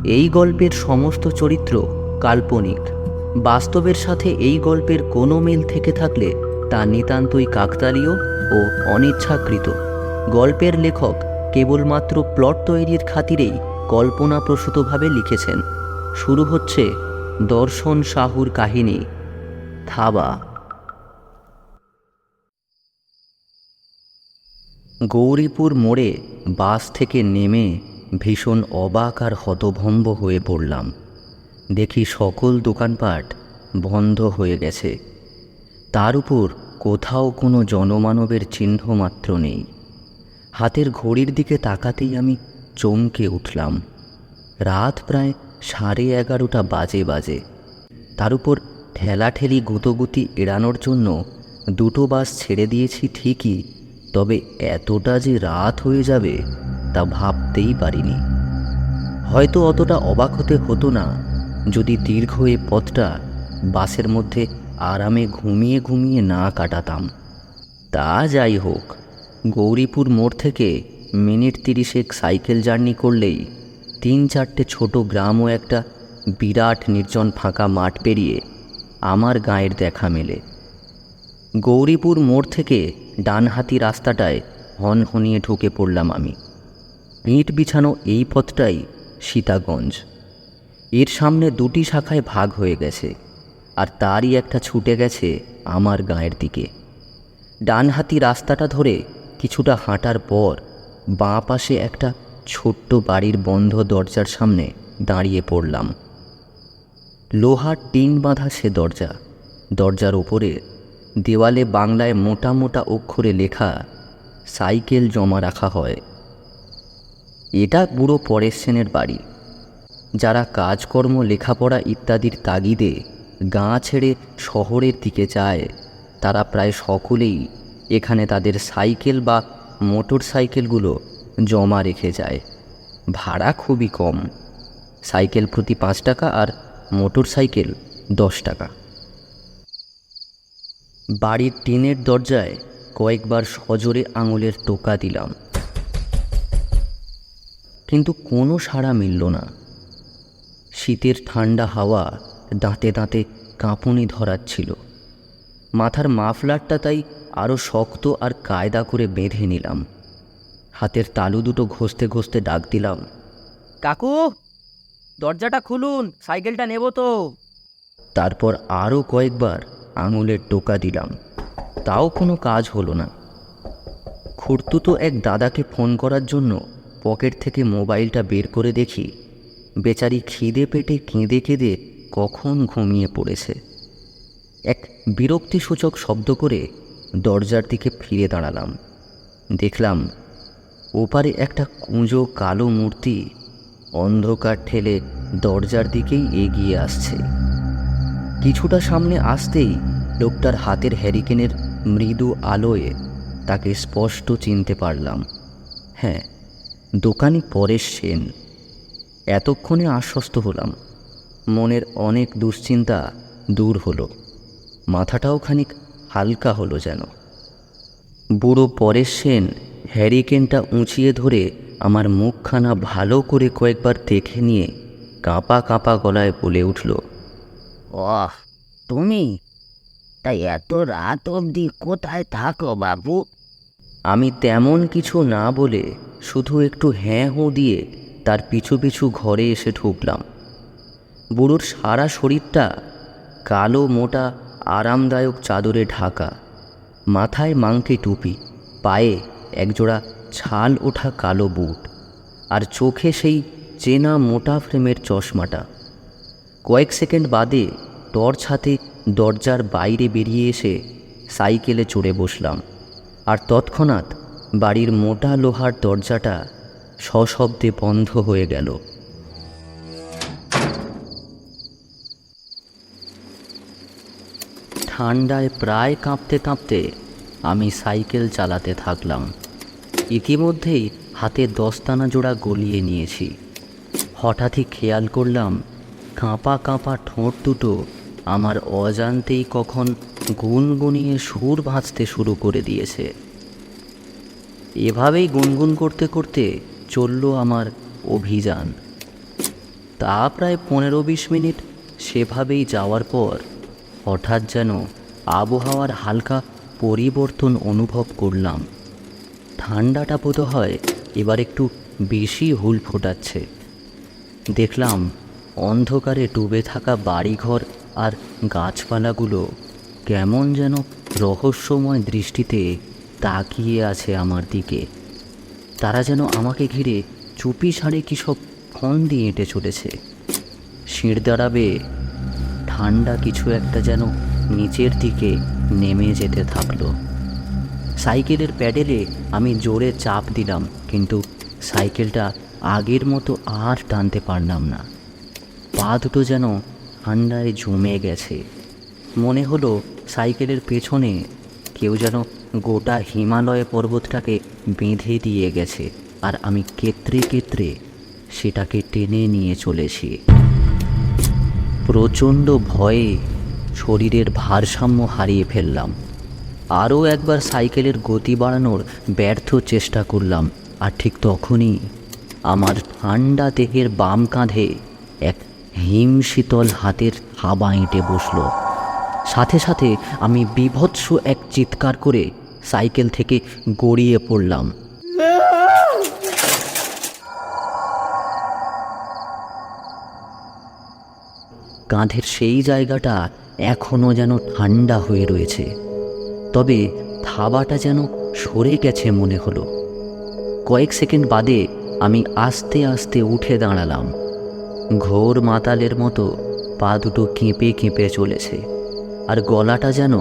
এই গল্পের সমস্ত চরিত্র কাল্পনিক। বাস্তবের সাথে এই গল্পের কোনো মিল থেকে থাকলে তা নিতান্তই কাকতালীয় ও অনিচ্ছাকৃত। গল্পের লেখক কেবলমাত্র প্লট তৈরির খাতিরেই কল্পনাপ্রসূতভাবে লিখেছেন। শুরু হচ্ছে দর্শন সাহুর কাহিনী, থাবা। গৌরীপুর মোড়ে বাস থেকে নেমে ভীষণ অবাক আর হতভম্ব হয়ে পড়লাম। দেখি সকল দোকানপাট বন্ধ হয়ে গেছে, তার উপর কোথাও কোনো জনমানবের চিহ্ন মাত্র নেই। হাতের ঘড়ির দিকে তাকাতেই আমি চমকে উঠলাম। রাত প্রায় 11:30 বাজে। তার উপর ঠেলাঠেলি গুতোগুতি এড়ানোর জন্য দুটো বাস ছেড়ে দিয়েছি ঠিকই, তবে এতটা যে রাত হয়ে যাবে তা ভাবতেই পারিনি। হয়তো অতটা অবাক হতে হতো না যদি দীর্ঘ এ পথটা বাসের মধ্যে আরামে ঘুমিয়ে ঘুমিয়ে না কাটাতাম। তা যাই হোক, গৌরীপুর মোড় থেকে মিনিট 30 সাইকেল জার্নি করলেই 3-4টে ছোট গ্রাম ও একটা বিরাট নির্জন ফাঁকা মাঠ পেরিয়ে আমার গাঁয়ের দেখা মেলে। গৌরীপুর মোড় থেকে ডানহাতি রাস্তাটায় হনহনিয়ে ঢুকে পড়লাম আমি। ইঁট বিছানো এই পথটাই সীতাগঞ্জ। এর সামনে দুটি শাখায় ভাগ হয়ে গেছে, আর তারই একটা ছুটে গেছে আমার গাঁয়ের দিকে। ডানহাতি রাস্তাটা ধরে কিছুটা হাঁটার পর বাঁ পাশে একটা ছোট্ট বাড়ির বন্ধ দরজার সামনে দাঁড়িয়ে পড়লাম। লোহার টিন বাঁধা সে দরজা। দরজার ওপরে দেওয়ালে বাংলায় মোটা মোটা অক্ষরে লেখা, সাইকেল জমা রাখা হয়। এটা বুড়ো পরেশ সেনের বাড়ি। যারা কাজকর্ম, লেখাপড়া ইত্যাদির তাগিদে গাঁ ছেড়ে শহরের দিকে যায়, তারা প্রায় সকলেই এখানে তাদের সাইকেল বা মোটর সাইকেলগুলো জমা রেখে যায়। ভাড়া খুবই কম, সাইকেল প্রতি 5 টাকা আর মোটর সাইকেল 10 টাকা। বাড়ির টিনের দরজায় কয়েকবার সজোরে আঙুলের টোকা দিলাম, কিন্তু কোনো সাড়া মিলল না। শীতের ঠান্ডা হাওয়া দাঁতে দাঁতে কাঁপুনি ধরাচ্ছিল। মাথার মাফলারটা তাই আরও শক্ত আর কায়দা করে বেঁধে নিলাম। হাতের তালু দুটো ঘষতে ঘষতে ডাক দিলাম, কাকু, দরজাটা খুলুন, সাইকেলটা নেব তো। তারপর আরও কয়েকবার আঙুলের টোকা দিলাম, তাও কোনো কাজ হলো না। খুড়তুতো এক দাদাকে ফোন করার জন্য পকেট থেকে মোবাইলটা বের করে দেখি বেচারি খিদে পেটে কেঁদে কেঁদে কখন ঘুমিয়ে পড়েছে। এক বিরক্তিসূচক শব্দ করে দরজার দিকে ফিরে দাঁড়ালাম। দেখলাম ওপারে একটা কুঁজো কালো মূর্তি অন্ধকার ঠেলে দরজার দিকেই এগিয়ে আসছে। কিছুটা সামনে আসতেই লোকটার হাতের হ্যারিকেনের মৃদু আলোয় তাকে স্পষ্ট চিনতে পারলাম। হ্যাঁ, দোকানি পরেশ সেন। এতক্ষণে আশ্বস্ত হলাম। মনের অনেক দুশ্চিন্তা দূর হলো, মাথাটাও খানিক হালকা হলো যেন। বুড়ো পরেশ সেন হ্যারিকেনটা উঁচিয়ে ধরে আমার মুখখানা ভালো করে কয়েকবার দেখে নিয়ে কাঁপা কাঁপা গলায় বলে উঠল, ওহ, তুমি? তাই এত রাত অবধি কোথায় থাকো বাবু? আমি তেমন কিছু না বলে শুধু একটু হ্যাঁ হো দিয়ে তার পিছু পিছু ঘরে এসে ঢুকলাম। বুড়োর সারা শরীরটা কালো মোটা আরামদায়ক চাদরে ঢাকা, মাথায় মাংকে টুপি, পায়ে একজোড়া ছাল ওঠা কালো বুট, আর চোখে সেই চেনা মোটা ফ্রেমের চশমাটা। কয়েক সেকেন্ড বাদে টর্চ হাতে দরজার বাইরে বেরিয়ে এসে সাইকেলে চড়ে বসলাম, আর তৎক্ষণাৎ বাড়ির মোটা লোহার দরজাটা সশব্দে বন্ধ হয়ে গেল। ঠান্ডায় প্রায় কাঁপতে কাঁপতে আমি সাইকেল চালাতে থাকলাম। ইতিমধ্যেই হাতে 10 জোড়া গলিয়ে নিয়েছি। হঠাৎই খেয়াল করলাম কাঁপা কাঁপা ঠোঁট দুটো আমার অজান্তেই কখন গুনগুনিয়ে সুর ভাঁজতে শুরু করে দিয়েছে। এভাবেই গুনগুন করতে করতে চলল আমার অভিযান। তা প্রায় 15-20 মিনিট সেভাবেই যাওয়ার পর হঠাৎ যেন আবহাওয়ার হালকা পরিবর্তন অনুভব করলাম। ঠান্ডাটা বোধ হয় এবার একটু বেশি হুল ফোটাচ্ছে। দেখলাম অন্ধকারে ডুবে থাকা বাড়িঘর আর গাছপালাগুলো কেমন যেন রহস্যময় দৃষ্টিতে তাকিয়ে আছে আমার দিকে। তারা যেন আমাকে ঘিরে চুপি সারে কী সব ফোন দিয়ে এঁটে চলেছে। শির দাঁড়াবে ঠান্ডা কিছু একটা যেন নিচের দিকে নেমে যেতে থাকলো। সাইকেলের প্যাডেলে আমি জোরে চাপ দিলাম, কিন্তু সাইকেলটা আগের মতো আর টানতে পারলাম না। পা দুটো যেন ঠান্ডায় জমে গেছে। মনে হলো সাইকেলের পেছনে কেউ যেন গোটা হিমালয় পর্বতটাকে বেঁধে দিয়ে গেছে, আর আমি কেতরে কেতরে সেটাকে টেনে নিয়ে চলেছি। প্রচণ্ড ভয়ে শরীরের ভারসাম্য হারিয়ে ফেললাম। আরও একবার সাইকেলের গতি বাড়ানোর ব্যর্থ চেষ্টা করলাম, আর ঠিক তখনই আমার ঠান্ডা দেহের বাম কাঁধে এক হিমশীতল হাতের হাবা এঁটে বসল। সাথে সাথে আমি বীভৎস এক চিৎকার করে সাইকেল থেকে গড়িয়ে পড়লাম। কাঁধের সেই জায়গাটা এখনও যেন ঠান্ডা হয়ে রয়েছে, তবে থাবাটা যেন সরে গেছে মনে হলো। কয়েক সেকেন্ড বাদে আমি আস্তে আস্তে উঠে দাঁড়ালাম। ঘোর মাতালের মতো পা দুটো কেঁপে কেঁপে চলেছে, আর গলাটা যেন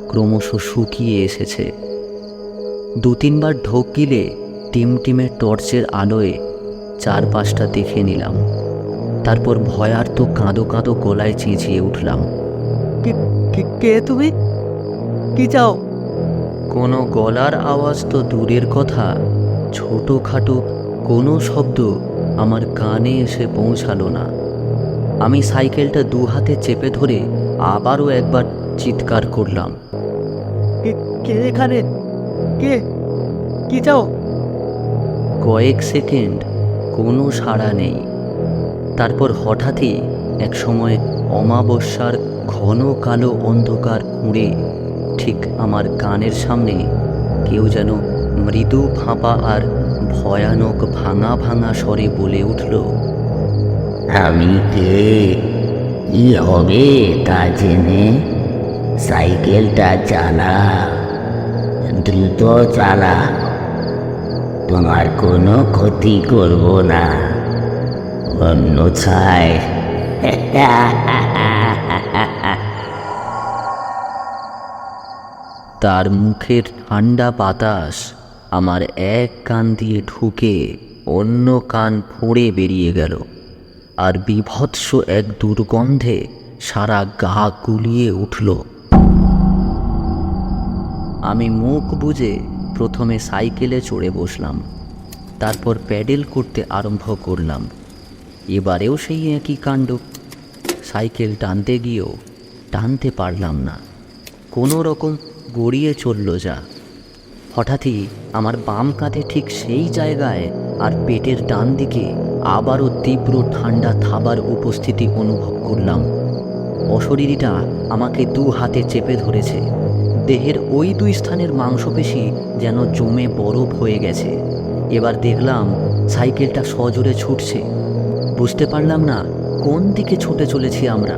ক্রমশ শুকিয়ে এসেছে। 2-3 বার ঢোক গিলে টিমটিমে টর্চের আলোয় চারপাশটা দেখে নিলাম। তারপর ভয়ার্ত কাঁদো কাঁদো গলায় চেঁচিয়ে উঠলাম, কে তুমি? কি চাও? কোনো গলার আওয়াজ তো দূরের কথা, ছোটোখাটো কোনো শব্দ আমার কানে এসে পৌঁছালো না। আমি সাইকেলটা 2 হাতে চেপে ধরে আবারও একবার চিৎকার করলাম, কে এখানে? কে? কি চাও? কয়েক সেকেন্ড কোনো সাড়া নেই। তারপর হঠাৎই এক সময় অমাবস্যার ঘন কালো অন্ধকার খুঁড়ে ঠিক আমার কানের সামনে কেউ যেন মৃদু ফাঁপা আর ভয়ানক ভাঙা ভাঙা স্বরে বলে উঠল, আমি কে? কি হবে তা জেনে সাইকেলটা চালা, দ্রুত চালা, তোমার কোনো ক্ষতি করব না, অন্যথায়। তার মুখের ঠান্ডা বাতাস আমার এক কান দিয়ে ঢুকে অন্য কান ফুঁড়ে বেরিয়ে গেল, আর বীভৎস এক দুর্গন্ধে সারা গা গুলিয়ে উঠল। আমি মুখ বুজে প্রথমে সাইকেলে চড়ে বসলাম, তারপর প্যাডেল করতে আরম্ভ করলাম। এবারেও সেই একই কাণ্ড। সাইকেল টানতে গিয়েও টানতে পারলাম না, কোনো রকম গড়িয়ে চলল যা। হঠাৎই আমার বাম কাঁধে ঠিক সেই জায়গায় আর পেটের ডান দিকে আবারও তীব্র ঠান্ডা থাবার উপস্থিতি অনুভব করলাম। অশরীরীটা আমাকে 2 হাতে চেপে ধরেছে। দেহের ওই 2 স্থানের মাংসপেশি যেন জমে বরফ হয়ে গেছে। এবার দেখলাম সাইকেলটা সজোরে ছুটছে। বুঝতে পারলাম না কোন দিকে ছুটে চলেছি আমরা।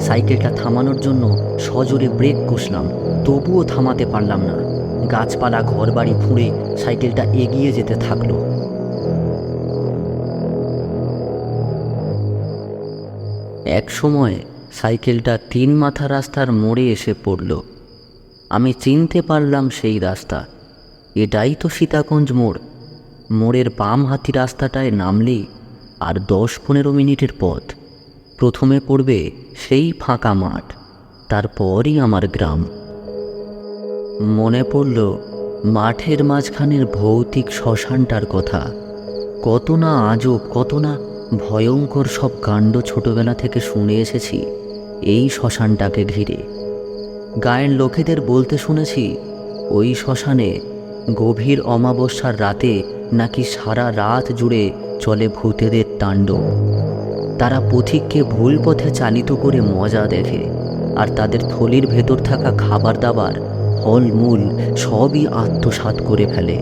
সাইকেলটা থামানোর জন্য সজোরে ব্রেক কষলাম, তবুও থামাতে পারলাম না। গাছপালা ঘরবাড়ি ফুঁড়ে সাইকেলটা এগিয়ে যেতে থাকলো। এক সময় সাইকেলটা 3 মাথা রাস্তার মোড়ে এসে পড়ল। আমি চিনতে পারলাম সেই রাস্তা। এটাই তো সীতাকুঞ্জ মোড়। মোড়ের বাম হাতি রাস্তাটায় নামলেই আর 10-15 মিনিটের পথ। প্রথমে পড়বে সেই ফাঁকা মাঠ, তারপরই আমার গ্রাম। মনে পড়ল মাঠের মাঝখানের ভৌতিক শ্মশানটার কথা। কত না আজব, কত না ভয়ঙ্কর সব কাণ্ড ছোটবেলা থেকে শুনে এসেছি এই শ্মশানটাকে ঘিরে। গায়ের লোকেদের বলতে শুনেছি ওই শ্মশানে গভীর অমাবস্যার রাতে নাকি সারা রাত জুড়ে চলে ভূতেদের তাণ্ডব। তারা পথিককে ভুল পথে চালিত করে মজা দেখে, আর তাদের থলির ভেতর থাকা খাবার দাবার ফলমূল সবই আত্মসাৎ করে ফেলে।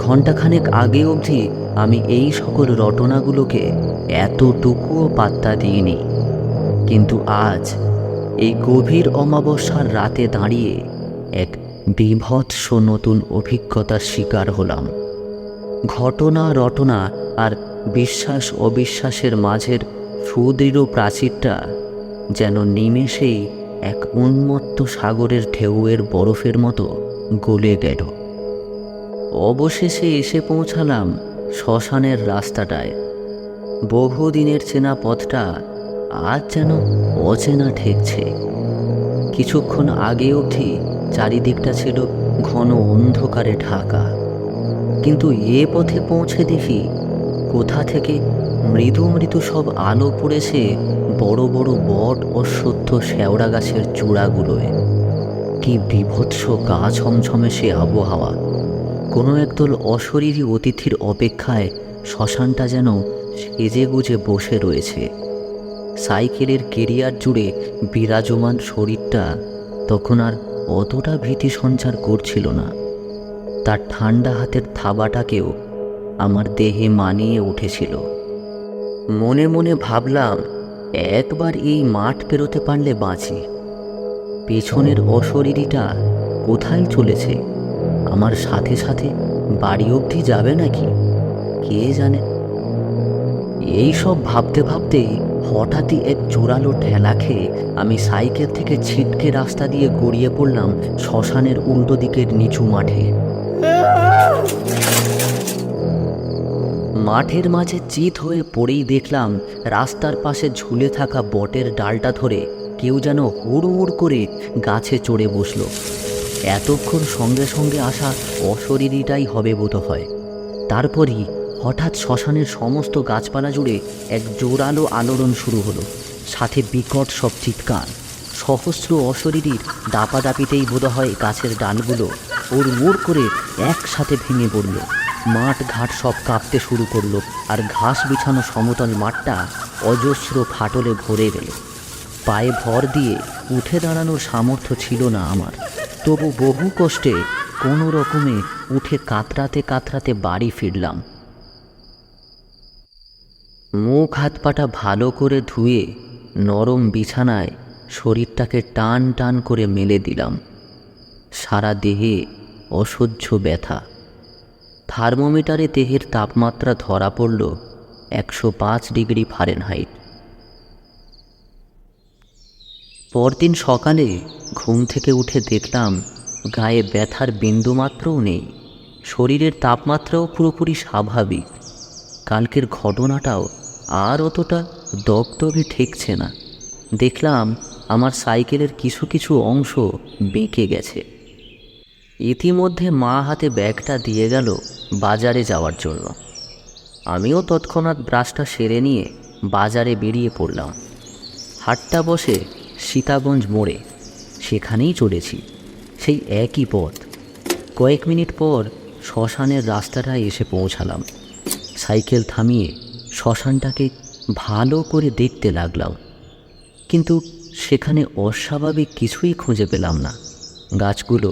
ঘণ্টাখানেক আগে অবধি আমি এই সকল রটনাগুলোকে এতটুকুও পাত্তা দিইনি, কিন্তু আজ এই গভীর অমাবস্যার রাতে দাঁড়িয়ে এক বীভৎস নতুন অভিজ্ঞতার শিকার হলাম। ঘটনা রটনা আর বিশ্বাস অবিশ্বাসের মাঝের সুদৃঢ় প্রাচীরটা যেন নিমেষেই এক উন্মত্ত সাগরের ঢেউয়ের বরফের মতো গলে গেল। অবশেষে এসে পৌঁছালাম শ্মশানের রাস্তাটায়। বহুদিনের চেনা পথটা আজ যেন অচেনা ঠেকছে। কিছুক্ষণ আগে অবধি চারিদিকটা ছিল ঘন অন্ধকারে ঢাকা, কিন্তু এ পথে পৌঁছে দেখি কোথা থেকে মৃদু মৃদু সব আলো পড়েছে বড় বড় বট অশ্বত্থ শেওড়া গাছের চূড়াগুলোয়। কি বীভৎস গা ছমছমে সে আবহাওয়া! কোনো একদল অশরীরী অতিথির অপেক্ষায় শ্মশানটা যেন সেজে গুজে বসে রয়েছে। সাইকেলের কেরিয়ার জুড়ে বিরাজমান শরীরটা তখন আর অতটা ভীতি সঞ্চার করছিল না। তার ঠান্ডা হাতের থাবাটাকেও আমার দেহে মানিয়ে উঠেছিল। মনে মনে ভাবলাম, একবার এই মাঠ পেরোতে পারলে বাঁচি। পেছনের অশরীরীটা কোথায় চলেছে? আমার সাথে সাথে বাড়ি অবধি যাবে নাকি কে জানে। এই সব ভাবতে ভাবতেই হঠাৎই এক জোরালো ঠেলা খেয়ে আমি সাইকেল থেকে ছিটকে রাস্তা দিয়ে গড়িয়ে পড়লাম শ্মশানের উল্টো দিকের নিচু মাঠে। মাঠের মাঝে চিত হয়ে পড়েই দেখলাম রাস্তার পাশে ঝুলে থাকা বটের ডালটা ধরে কেউ যেন হুড় হুড় করে গাছে চড়ে বসল। এতক্ষণ সঙ্গে সঙ্গে আসা অশরীরীটাই হবে বোধহয়। তারপরই হঠাৎ শ্মশানের সমস্ত গাছপালা জুড়ে এক জোরালো আলোড়ন শুরু হলো, সাথে বিকট সব চিৎকার। সহস্র অশরীরীর দাপাদাপিতেই বোধহয় গাছের ডালগুলো হুড় করে একসাথে ভেঙে পড়ল। মাঠ ঘাট সব কাঁপতে শুরু করলো, আর ঘাস বিছানো সমতল মাঠটা অজস্র ফাটলে ভরে গেল। পায়ে ভর দিয়ে উঠে দাঁড়ানোর সামর্থ্য ছিল না আমার, তবু বহু কষ্টে কোনো রকমে উঠে কাতরাতে কাতরাতে বাড়ি ফিরলাম। মুখ হাত পাটা ভালো করে ধুয়ে নরম বিছানায় শরীরটাকে টান টান করে মেলে দিলাম। সারা দেহে অসহ্য ব্যথা। থার্মোমিটারে দেহের তাপমাত্রা ধরা পড়ল 105 ডিগ্রি ফারেনহাইট। পরদিন সকালে ঘুম থেকে উঠে দেখলাম গায়ে ব্যথার বিন্দুমাত্রও নেই, শরীরের তাপমাত্রাও পুরোপুরি স্বাভাবিক। কালকের ঘটনাটাও আর অতটা দগদগে ঠেকছে না। দেখলাম আমার সাইকেলের কিছু কিছু অংশ বেঁকে গেছে। ইতিমধ্যে মা হাতে ব্যাগটা দিয়ে গেল বাজারে যাওয়ার জন্য। আমিও তৎক্ষণাৎ ব্রাশটা সেরে নিয়ে বাজারে বেরিয়ে পড়লাম। হাটটা বসে সীতাগঞ্জ মোড়ে, সেখানেই চলেছি, সেই একই পথ। কয়েক মিনিট পর শ্মশানের রাস্তাটায় এসে পৌঁছালাম। সাইকেল থামিয়ে শ্মশানটাকে ভালো করে দেখতে লাগলাম, কিন্তু সেখানে অস্বাভাবিক কিছুই খুঁজে পেলাম না। গাছগুলো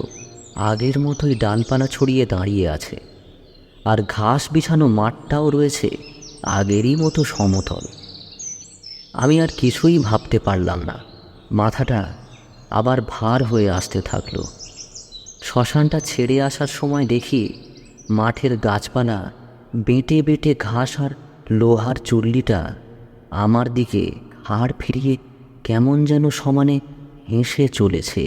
আগের মতোই ডালপালা ছড়িয়ে দাঁড়িয়ে আছে, আর ঘাস বিছানো মাঠটাও রয়েছে আগেরই মতো সমতল। আমি আর কিছুই ভাবতে পারলাম না, মাথাটা আবার ভার হয়ে আসতে থাকলো। শ্মশানটা ছেড়ে আসার সময় দেখি মাঠের গাছপালা বেঁটে বেঁটে ঘাস আর লোহার চুল্লিটা আমার দিকে হাড় ফিরিয়ে কেমন যেন সমানে হেসে চলেছে।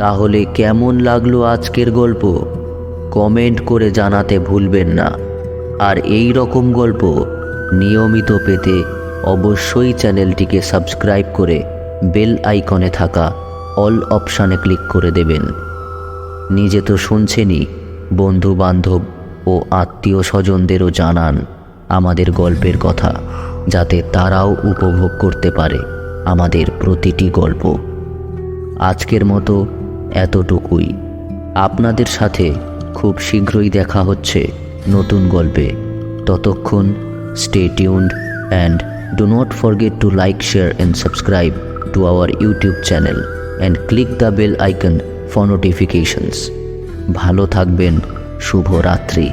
তাহলে কেমন লাগলো আজকের গল্প কমেন্ট করে জানাতে ভুলবেন না। আর এই রকম গল্প নিয়মিত পেতে অবশ্যই চ্যানেলটিকে সাবস্ক্রাইব করে বেল আইকনে থাকা অল অপশানে ক্লিক করে দেবেন। নিজে তো শুনছেনই, বন্ধু বান্ধব ও আত্মীয় স্বজনদেরও জানান আমাদের গল্পের কথা, যাতে তারাও উপভোগ করতে পারে আমাদের প্রতিটি গল্প। আজকের মতো এতটুকুই। আপনাদের সাথে খুব শীঘ্রই দেখা হচ্ছে নতুন গল্পে। ততক্ষণ stay tuned and do not forget to like, share and subscribe to our YouTube channel and click the bell icon for notifications. ভালো থাকবেন। শুভরাত্রি।